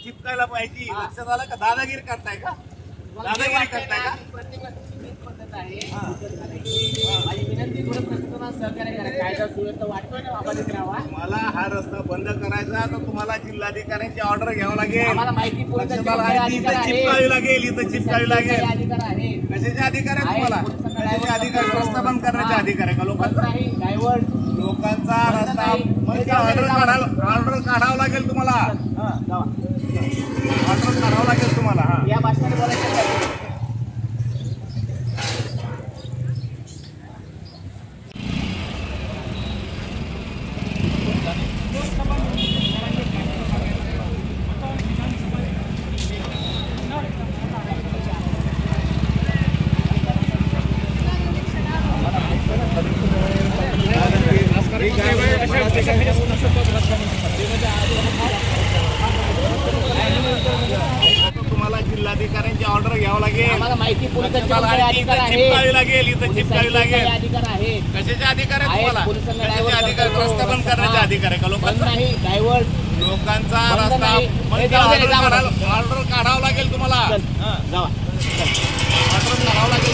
चिपकायला पाहिजे. लक्षात आलं का? दादागिरी करताय का? दादागिरी करताय का? पद्धत आहे माझी विनंती थोडं प्रशासनाला सहकार्य करा. कायदा सुव्यवस्था वाटतोय ना बाबाजीत राहावा. मला हा रस्ता बंद करायचा तर तुम्हाला जिल्हाधिकाऱ्यांची ऑर्डर घ्यावं लागेल. आम्हाला माहिती इथं चिपकावी लागेल. इथं चिपकावी लागेल. अधिकार आहे. कशाचे अधिकार आहे तुम्हाला? कशाचे अधिकार? रस्ता बंद करण्याचे अधिकार आहे का लोकांचा? लोकांचा रस्ता ऑर्डर काढावं लागेल तुम्हाला. ऑर्डर काढावं लागेल तुम्हाला. हा या भाषणाने बोलायचं. तुम्हाला जिल्हाधिकाऱ्यांची ऑर्डर घ्यावं लागेल. आम्हाला माहिती चिपकावी लागेल. इथं चिपकावी लागेल. अधिकार आहे. कशाचे अधिकार आहे तुम्हाला? कशाचे अधिकार? रस्ता बंद करण्याचे अधिकार आहे का लोकांचा? लोकांचा रस्ता ऑर्डर काढावं लागेल तुम्हाला. ऑर्डर काढावं लागेल.